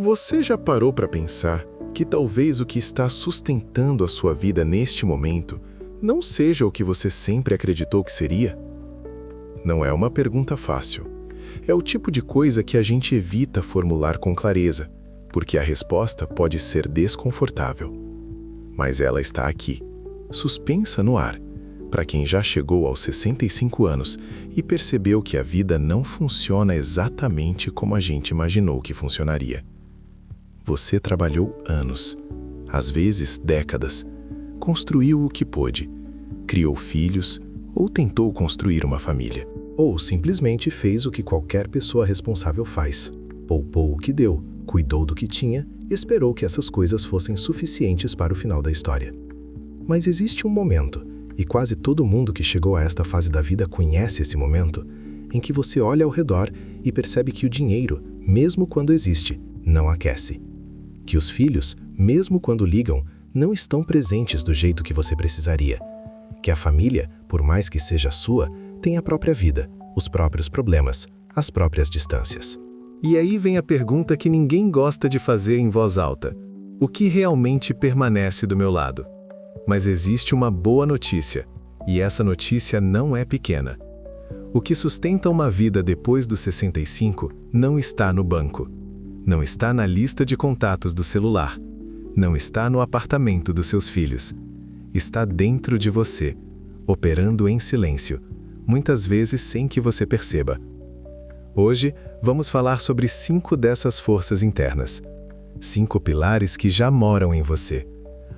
Você já parou para pensar que talvez o que está sustentando a sua vida neste momento não seja o que você sempre acreditou que seria? Não é uma pergunta fácil. É o tipo de coisa que a gente evita formular com clareza, porque a resposta pode ser desconfortável. Mas ela está aqui, suspensa no ar, para quem já chegou aos 65 anos e percebeu que a vida não funciona exatamente como a gente imaginou que funcionaria. Você trabalhou anos, às vezes décadas, construiu o que pôde, criou filhos ou tentou construir uma família. Ou simplesmente fez o que qualquer pessoa responsável faz. Poupou o que deu, cuidou do que tinha e esperou que essas coisas fossem suficientes para o final da história. Mas existe um momento, e quase todo mundo que chegou a esta fase da vida conhece esse momento, em que você olha ao redor e percebe que o dinheiro, mesmo quando existe, não aquece. Que os filhos, mesmo quando ligam, não estão presentes do jeito que você precisaria. Que a família, por mais que seja sua, tem a própria vida, os próprios problemas, as próprias distâncias. E aí vem a pergunta que ninguém gosta de fazer em voz alta: o que realmente permanece do meu lado? Mas existe uma boa notícia, e essa notícia não é pequena. O que sustenta uma vida depois dos 65 não está no banco, não está na lista de contatos do celular, não está no apartamento dos seus filhos. Está dentro de você, operando em silêncio, muitas vezes sem que você perceba. Hoje, vamos falar sobre 5 dessas forças internas. 5 pilares que já moram em você.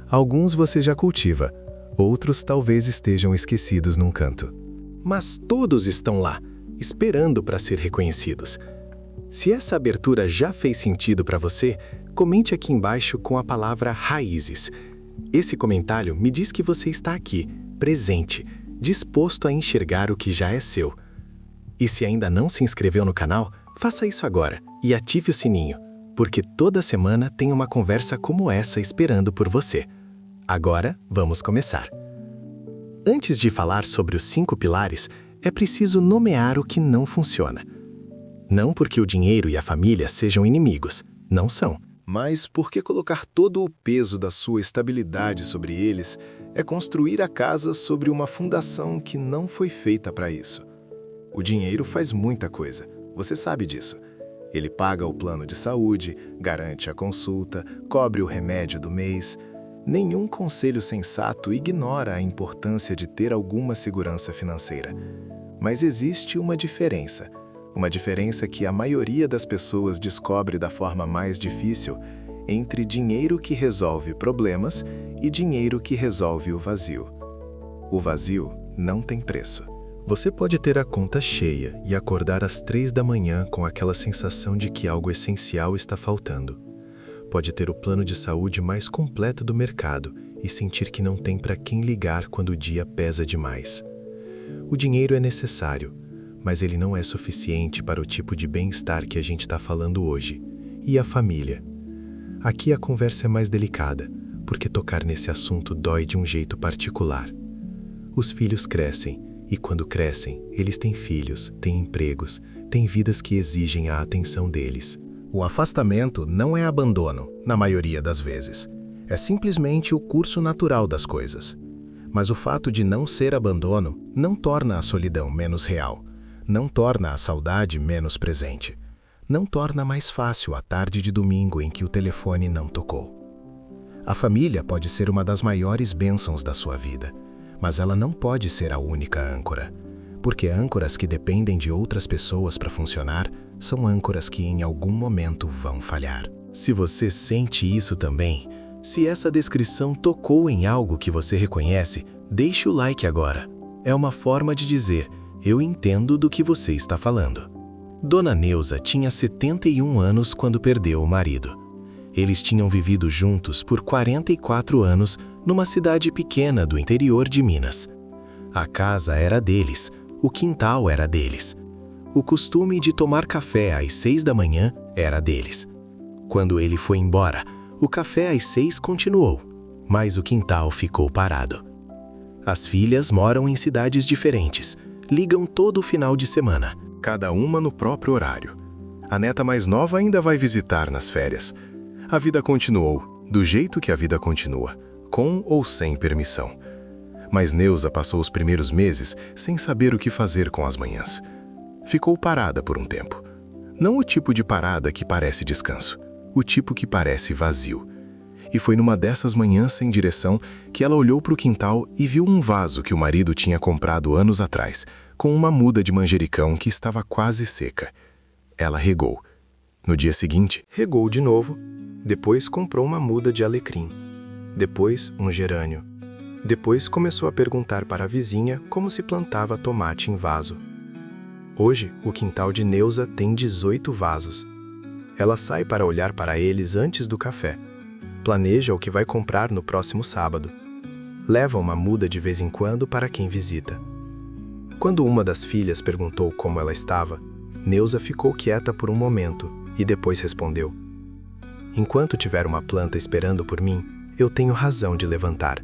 Alguns você já cultiva, outros talvez estejam esquecidos num canto. Mas todos estão lá, esperando para ser reconhecidos. Se essa abertura já fez sentido para você, comente aqui embaixo com a palavra raízes. Esse comentário me diz que você está aqui, presente, disposto a enxergar o que já é seu. E se ainda não se inscreveu no canal, faça isso agora e ative o sininho, porque toda semana tem uma conversa como essa esperando por você. Agora, vamos começar. Antes de falar sobre os 5 pilares, é preciso nomear o que não funciona. Não porque o dinheiro e a família sejam inimigos, não são. Mas porque colocar todo o peso da sua estabilidade sobre eles é construir a casa sobre uma fundação que não foi feita para isso. O dinheiro faz muita coisa, você sabe disso. Ele paga o plano de saúde, garante a consulta, cobre o remédio do mês. Nenhum conselho sensato ignora a importância de ter alguma segurança financeira. Mas existe uma diferença que a maioria das pessoas descobre da forma mais difícil, entre dinheiro que resolve problemas e dinheiro que resolve o vazio. O vazio não tem preço. Você pode ter a conta cheia e acordar às 3 da manhã com aquela sensação de que algo essencial está faltando. Pode ter o plano de saúde mais completo do mercado e sentir que não tem para quem ligar quando o dia pesa demais. O dinheiro é necessário, mas ele não é suficiente para o tipo de bem-estar que a gente está falando hoje. E a família? Aqui a conversa é mais delicada, porque tocar nesse assunto dói de um jeito particular. Os filhos crescem, e quando crescem, eles têm filhos, têm empregos, têm vidas que exigem a atenção deles. O afastamento não é abandono, na maioria das vezes. É simplesmente o curso natural das coisas. Mas o fato de não ser abandono não torna a solidão menos real. Não torna a saudade menos presente. Não torna mais fácil a tarde de domingo em que o telefone não tocou. A família pode ser uma das maiores bênçãos da sua vida, mas ela não pode ser a única âncora. Porque âncoras que dependem de outras pessoas para funcionar são âncoras que em algum momento vão falhar. Se você sente isso também, se essa descrição tocou em algo que você reconhece, deixe o like agora. É uma forma de dizer: eu entendo do que você está falando. Dona Neuza tinha 71 anos quando perdeu o marido. Eles tinham vivido juntos por 44 anos numa cidade pequena do interior de Minas. A casa era deles, o quintal era deles. O costume de tomar café às 6 da manhã era deles. Quando ele foi embora, o café às 6 continuou, mas o quintal ficou parado. As filhas moram em cidades diferentes, ligam todo final de semana, cada uma no próprio horário. A neta mais nova ainda vai visitar nas férias. A vida continuou, do jeito que a vida continua, com ou sem permissão. Mas Neuza passou os primeiros meses sem saber o que fazer com as manhãs. Ficou parada por um tempo. Não o tipo de parada que parece descanso, o tipo que parece vazio. E foi numa dessas manhãs sem direção que ela olhou para o quintal e viu um vaso que o marido tinha comprado anos atrás, com uma muda de manjericão que estava quase seca. Ela regou. No dia seguinte, regou de novo. Depois comprou uma muda de alecrim. Depois, um gerânio. Depois começou a perguntar para a vizinha como se plantava tomate em vaso. Hoje, o quintal de Neuza tem 18 vasos. Ela sai para olhar para eles antes do café. Planeja o que vai comprar no próximo sábado. Leva uma muda de vez em quando para quem visita. Quando uma das filhas perguntou como ela estava, Neuza ficou quieta por um momento e depois respondeu: "Enquanto tiver uma planta esperando por mim, eu tenho razão de levantar."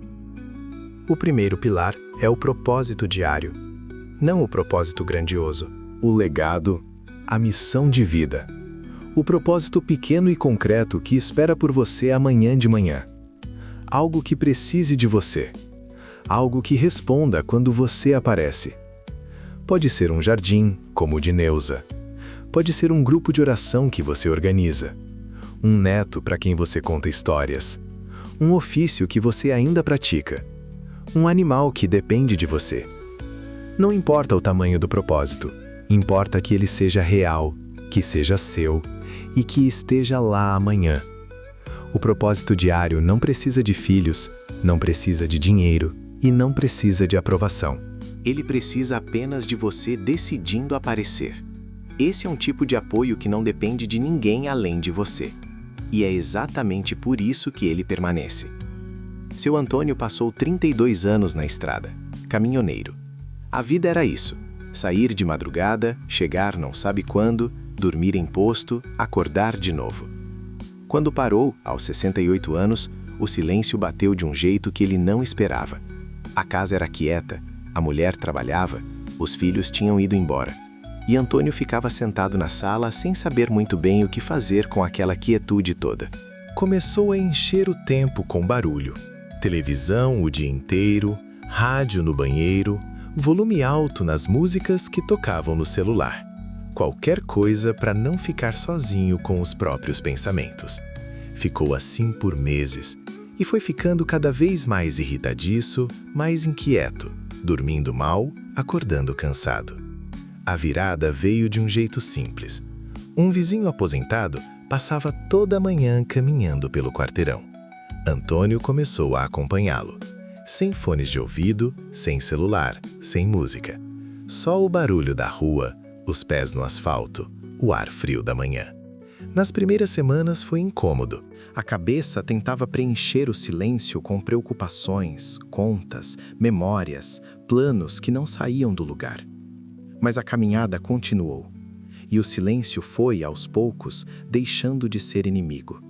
O primeiro pilar é o propósito diário, não o propósito grandioso. O legado, a missão de vida. O propósito pequeno e concreto que espera por você amanhã de manhã. Algo que precise de você. Algo que responda quando você aparece. Pode ser um jardim, como o de Neuza. Pode ser um grupo de oração que você organiza. Um neto para quem você conta histórias. Um ofício que você ainda pratica. Um animal que depende de você. Não importa o tamanho do propósito, importa que ele seja real, que seja seu e que esteja lá amanhã. O propósito diário não precisa de filhos, não precisa de dinheiro e não precisa de aprovação. Ele precisa apenas de você decidindo aparecer. Esse é um tipo de apoio que não depende de ninguém além de você. E é exatamente por isso que ele permanece. Seu Antônio passou 32 anos na estrada, caminhoneiro. A vida era isso: sair de madrugada, chegar não sabe quando, dormir em posto, acordar de novo. Quando parou, aos 68 anos, o silêncio bateu de um jeito que ele não esperava. A casa era quieta, a mulher trabalhava, os filhos tinham ido embora. E Antônio ficava sentado na sala sem saber muito bem o que fazer com aquela quietude toda. Começou a encher o tempo com barulho. Televisão o dia inteiro, rádio no banheiro, volume alto nas músicas que tocavam no celular. Qualquer coisa para não ficar sozinho com os próprios pensamentos. Ficou assim por meses e foi ficando cada vez mais irritadiço, mais inquieto, dormindo mal, acordando cansado. A virada veio de um jeito simples. Um vizinho aposentado passava toda a manhã caminhando pelo quarteirão. Antônio começou a acompanhá-lo. Sem fones de ouvido, sem celular, sem música. Só o barulho da rua, os pés no asfalto, o ar frio da manhã. Nas primeiras semanas foi incômodo. A cabeça tentava preencher o silêncio com preocupações, contas, memórias, planos que não saíam do lugar. Mas a caminhada continuou, e o silêncio foi, aos poucos, deixando de ser inimigo.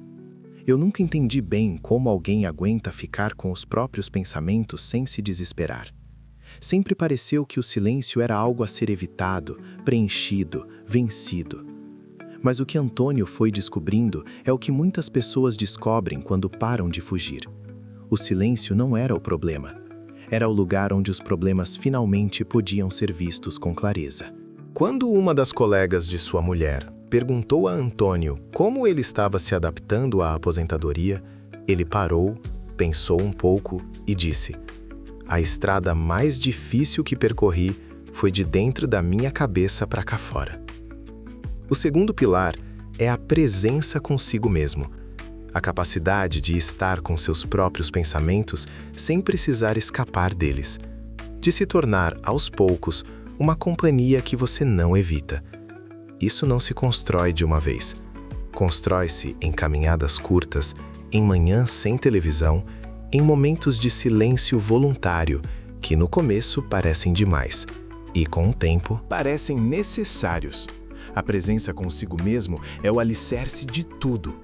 Eu nunca entendi bem como alguém aguenta ficar com os próprios pensamentos sem se desesperar. Sempre pareceu que o silêncio era algo a ser evitado, preenchido, vencido. Mas o que Antônio foi descobrindo é o que muitas pessoas descobrem quando param de fugir. O silêncio não era o problema. Era o lugar onde os problemas finalmente podiam ser vistos com clareza. Quando uma das colegas de sua mulher perguntou a Antônio como ele estava se adaptando à aposentadoria, ele parou, pensou um pouco e disse: "A estrada mais difícil que percorri foi de dentro da minha cabeça para cá fora." O segundo pilar é a presença consigo mesmo. A capacidade de estar com seus próprios pensamentos sem precisar escapar deles. De se tornar, aos poucos, uma companhia que você não evita. Isso não se constrói de uma vez. Constrói-se em caminhadas curtas, em manhãs sem televisão, em momentos de silêncio voluntário, que no começo parecem demais, e com o tempo parecem necessários. A presença consigo mesmo é o alicerce de tudo.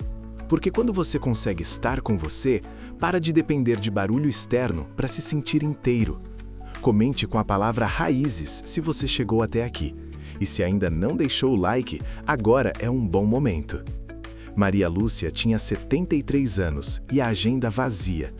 Porque quando você consegue estar com você, para de depender de barulho externo para se sentir inteiro. Comente com a palavra raízes se você chegou até aqui. E se ainda não deixou o like, agora é um bom momento. Maria Lúcia tinha 73 anos e a agenda vazia.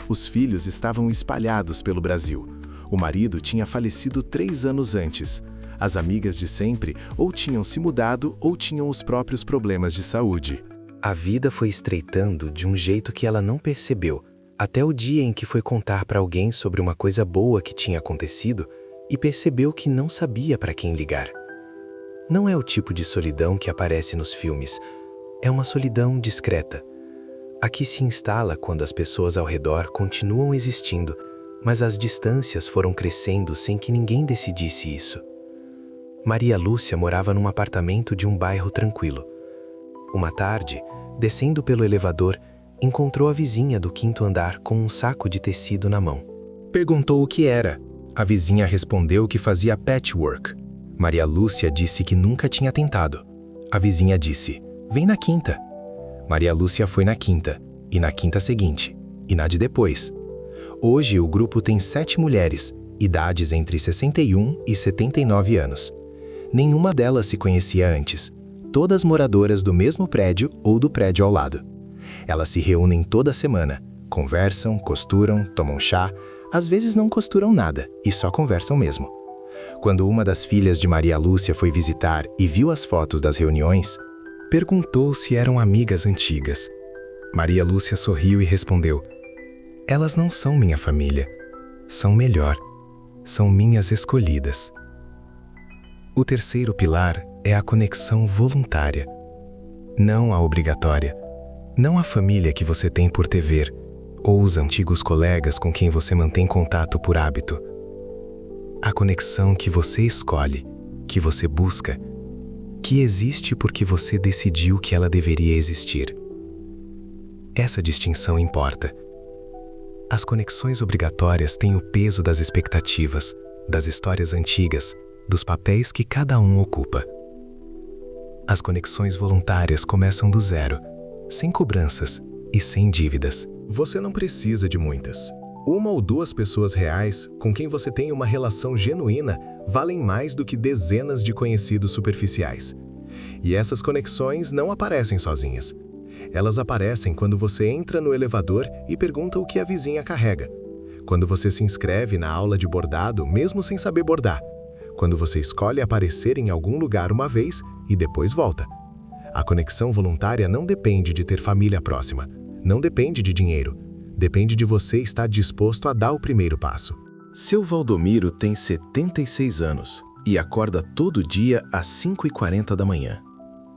Os filhos estavam espalhados pelo Brasil. O marido tinha falecido 3 anos antes. As amigas de sempre ou tinham se mudado ou tinham os próprios problemas de saúde. A vida foi estreitando de um jeito que ela não percebeu, até o dia em que foi contar para alguém sobre uma coisa boa que tinha acontecido e percebeu que não sabia para quem ligar. Não é o tipo de solidão que aparece nos filmes, é uma solidão discreta. A que se instala quando as pessoas ao redor continuam existindo, mas as distâncias foram crescendo sem que ninguém decidisse isso. Maria Lúcia morava num apartamento de um bairro tranquilo. Uma tarde, descendo pelo elevador, encontrou a vizinha do 5º andar com um saco de tecido na mão. Perguntou o que era. A vizinha respondeu que fazia patchwork. Maria Lúcia disse que nunca tinha tentado. A vizinha disse: "Vem na quinta." Maria Lúcia foi na quinta, e na quinta seguinte, e na de depois. Hoje o grupo tem 7 mulheres, idades entre 61 e 79 anos. Nenhuma delas se conhecia antes, todas moradoras do mesmo prédio ou do prédio ao lado. Elas se reúnem toda semana, conversam, costuram, tomam chá, às vezes não costuram nada e só conversam mesmo. Quando uma das filhas de Maria Lúcia foi visitar e viu as fotos das reuniões, perguntou se eram amigas antigas. Maria Lúcia sorriu e respondeu: "Elas não são minha família, são melhor, são minhas escolhidas." O terceiro pilar é a conexão voluntária, não a obrigatória, não a família que você tem por dever, ou os antigos colegas com quem você mantém contato por hábito. A conexão que você escolhe, que você busca, que existe porque você decidiu que ela deveria existir. Essa distinção importa. As conexões obrigatórias têm o peso das expectativas, das histórias antigas, dos papéis que cada um ocupa. As conexões voluntárias começam do zero, sem cobranças e sem dívidas. Você não precisa de muitas. 1 ou 2 pessoas reais com quem você tem uma relação genuína valem mais do que dezenas de conhecidos superficiais. E essas conexões não aparecem sozinhas. Elas aparecem quando você entra no elevador e pergunta o que a vizinha carrega. Quando você se inscreve na aula de bordado mesmo sem saber bordar. Quando você escolhe aparecer em algum lugar uma vez e depois volta. A conexão voluntária não depende de ter família próxima. Não depende de dinheiro. Depende de você estar disposto a dar o primeiro passo. Seu Valdomiro tem 76 anos e acorda todo dia às 5h40 da manhã.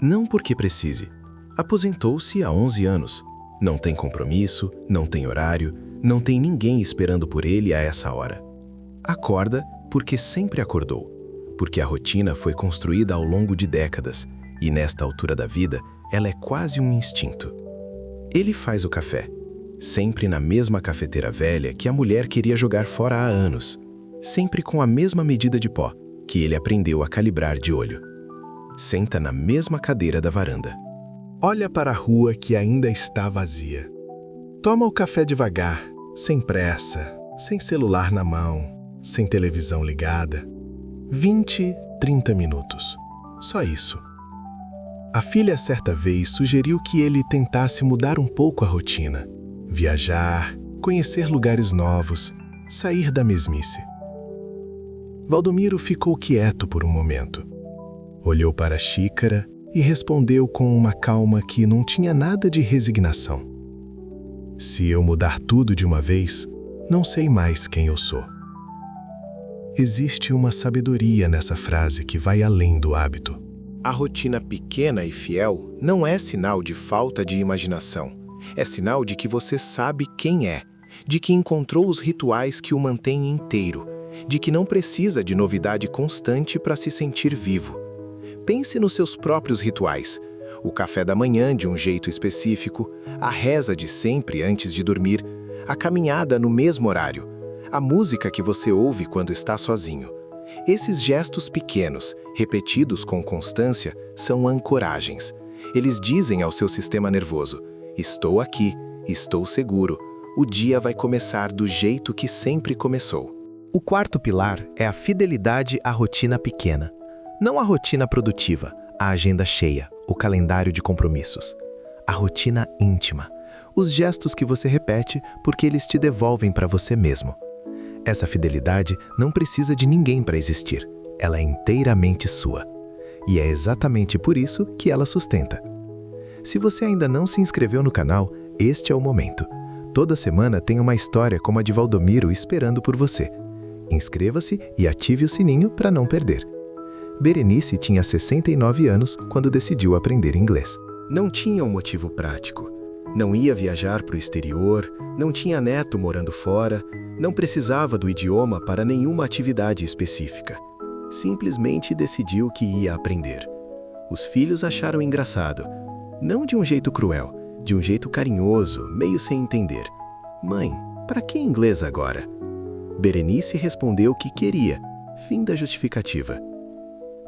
Não porque precise. Aposentou-se há 11 anos. Não tem compromisso, não tem horário, não tem ninguém esperando por ele a essa hora. Acorda porque sempre acordou. Porque a rotina foi construída ao longo de décadas e nesta altura da vida ela é quase um instinto. Ele faz o café, sempre na mesma cafeteira velha que a mulher queria jogar fora há anos, sempre com a mesma medida de pó que ele aprendeu a calibrar de olho. Senta na mesma cadeira da varanda. Olha para a rua que ainda está vazia. Toma o café devagar, sem pressa, sem celular na mão, sem televisão ligada. 20, 30 minutos. Só isso. A filha certa vez sugeriu que ele tentasse mudar um pouco a rotina. Viajar, conhecer lugares novos, sair da mesmice. Valdomiro ficou quieto por um momento. Olhou para a xícara e respondeu com uma calma que não tinha nada de resignação. Se eu mudar tudo de uma vez, não sei mais quem eu sou. Existe uma sabedoria nessa frase que vai além do hábito. A rotina pequena e fiel não é sinal de falta de imaginação. É sinal de que você sabe quem é, de que encontrou os rituais que o mantêm inteiro, de que não precisa de novidade constante para se sentir vivo. Pense nos seus próprios rituais. O café da manhã de um jeito específico, a reza de sempre antes de dormir, a caminhada no mesmo horário, a música que você ouve quando está sozinho. Esses gestos pequenos, repetidos com constância, são ancoragens. Eles dizem ao seu sistema nervoso: estou aqui, estou seguro, o dia vai começar do jeito que sempre começou. O quarto pilar é a fidelidade à rotina pequena. Não a rotina produtiva, a agenda cheia, o calendário de compromissos. A rotina íntima, os gestos que você repete porque eles te devolvem para você mesmo. Essa fidelidade não precisa de ninguém para existir, ela é inteiramente sua. E é exatamente por isso que ela sustenta. Se você ainda não se inscreveu no canal, este é o momento. Toda semana tem uma história como a de Valdomiro esperando por você. Inscreva-se e ative o sininho para não perder. Berenice tinha 69 anos quando decidiu aprender inglês. Não tinha um motivo prático. Não ia viajar para o exterior, não tinha neto morando fora, não precisava do idioma para nenhuma atividade específica. Simplesmente decidiu que ia aprender. Os filhos acharam engraçado. Não de um jeito cruel, de um jeito carinhoso, meio sem entender. Mãe, para que inglês agora? Berenice respondeu que queria. Fim da justificativa.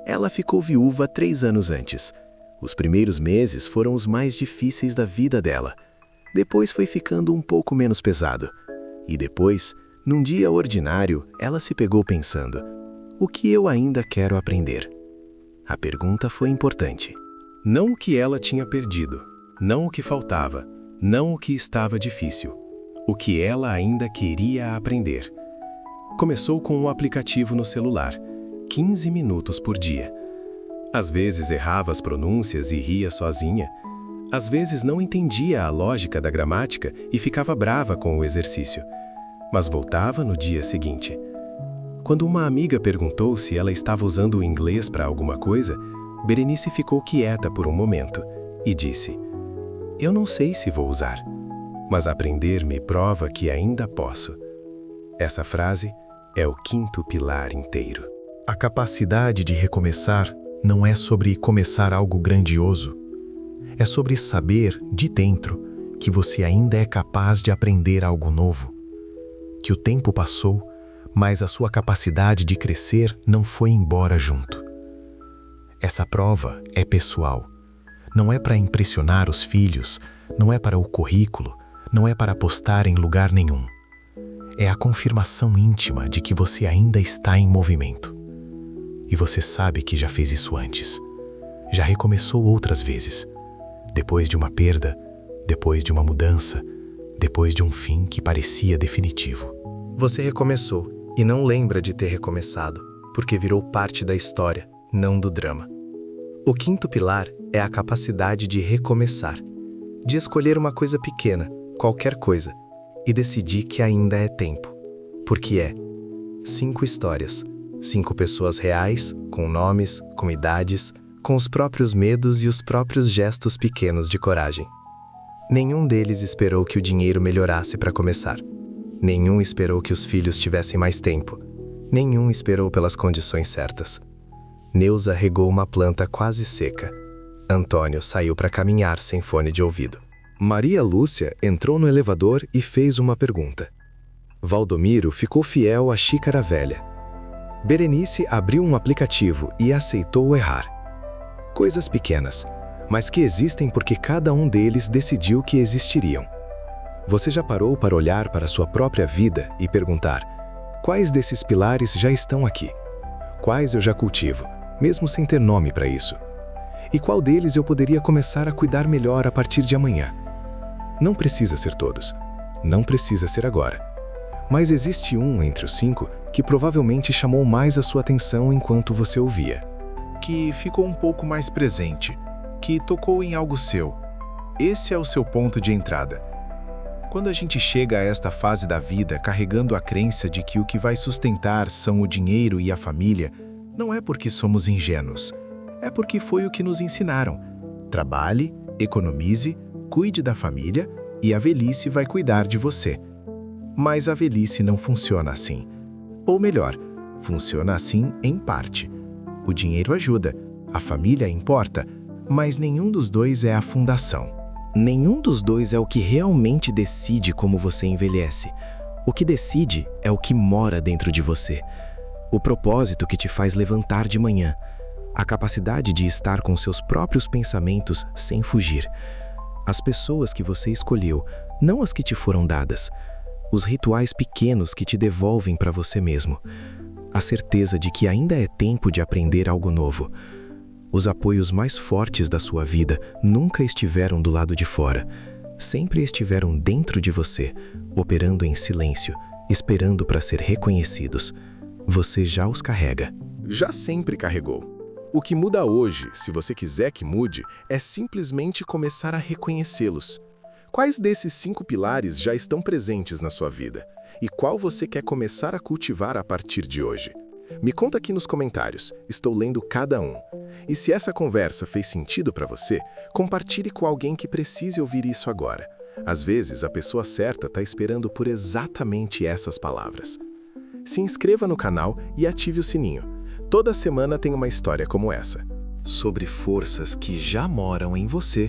Ela ficou viúva 3 anos antes. Os primeiros meses foram os mais difíceis da vida dela. Depois foi ficando um pouco menos pesado. E depois, num dia ordinário, ela se pegou pensando: o que eu ainda quero aprender? A pergunta foi importante. Não o que ela tinha perdido, não o que faltava, não o que estava difícil. O que ela ainda queria aprender. Começou com um aplicativo no celular, 15 minutos por dia. Às vezes errava as pronúncias e ria sozinha. Às vezes não entendia a lógica da gramática e ficava brava com o exercício. Mas voltava no dia seguinte. Quando uma amiga perguntou se ela estava usando o inglês para alguma coisa, Berenice ficou quieta por um momento e disse: "Eu não sei se vou usar, mas aprender me prova que ainda posso." Essa frase é o 5º pilar inteiro. A capacidade de recomeçar não é sobre começar algo grandioso. É sobre saber, de dentro, que você ainda é capaz de aprender algo novo. Que o tempo passou, mas a sua capacidade de crescer não foi embora junto. Essa prova é pessoal. Não é para impressionar os filhos, não é para o currículo, não é para postar em lugar nenhum. É a confirmação íntima de que você ainda está em movimento. E você sabe que já fez isso antes. Já recomeçou outras vezes. Depois de uma perda, depois de uma mudança, depois de um fim que parecia definitivo. Você recomeçou e não lembra de ter recomeçado, porque virou parte da história, não do drama. O 5º pilar é a capacidade de recomeçar, de escolher uma coisa pequena, qualquer coisa, e decidir que ainda é tempo. Porque é 5 histórias, 5 pessoas reais, com nomes, com idades, com os próprios medos e os próprios gestos pequenos de coragem. Nenhum deles esperou que o dinheiro melhorasse para começar. Nenhum esperou que os filhos tivessem mais tempo. Nenhum esperou pelas condições certas. Neuza regou uma planta quase seca. Antônio saiu para caminhar sem fone de ouvido. Maria Lúcia entrou no elevador e fez uma pergunta. Valdomiro ficou fiel à xícara velha. Berenice abriu um aplicativo e aceitou errar. Coisas pequenas, mas que existem porque cada um deles decidiu que existiriam. Você já parou para olhar para sua própria vida e perguntar: quais desses pilares já estão aqui? Quais eu já cultivo, mesmo sem ter nome para isso? E qual deles eu poderia começar a cuidar melhor a partir de amanhã? Não precisa ser todos. Não precisa ser agora. Mas existe um entre os 5 que provavelmente chamou mais a sua atenção enquanto você ouvia. Que ficou um pouco mais presente, que tocou em algo seu. Esse é o seu ponto de entrada. Quando a gente chega a esta fase da vida carregando a crença de que o que vai sustentar são o dinheiro e a família, não é porque somos ingênuos. É porque foi o que nos ensinaram. Trabalhe, economize, cuide da família e a velhice vai cuidar de você. Mas a velhice não funciona assim. Ou melhor, funciona assim em parte. O dinheiro ajuda, a família importa, mas nenhum dos dois é a fundação. Nenhum dos dois é o que realmente decide como você envelhece. O que decide é o que mora dentro de você. O propósito que te faz levantar de manhã. A capacidade de estar com seus próprios pensamentos sem fugir. As pessoas que você escolheu, não as que te foram dadas. Os rituais pequenos que te devolvem para você mesmo. a certeza de que ainda é tempo de aprender algo novo. Os apoios mais fortes da sua vida nunca estiveram do lado de fora. Sempre estiveram dentro de você, operando em silêncio, esperando para ser reconhecidos. Você já os carrega. Já sempre carregou. O que muda hoje, se você quiser que mude, é simplesmente começar a reconhecê-los. Quais desses 5 pilares já estão presentes na sua vida? E qual você quer começar a cultivar a partir de hoje? Me conta aqui nos comentários, estou lendo cada um. E se essa conversa fez sentido para você, compartilhe com alguém que precise ouvir isso agora. Às vezes, a pessoa certa está esperando por exatamente essas palavras. Se inscreva no canal e ative o sininho. Toda semana tem uma história como essa. Sobre forças que já moram em você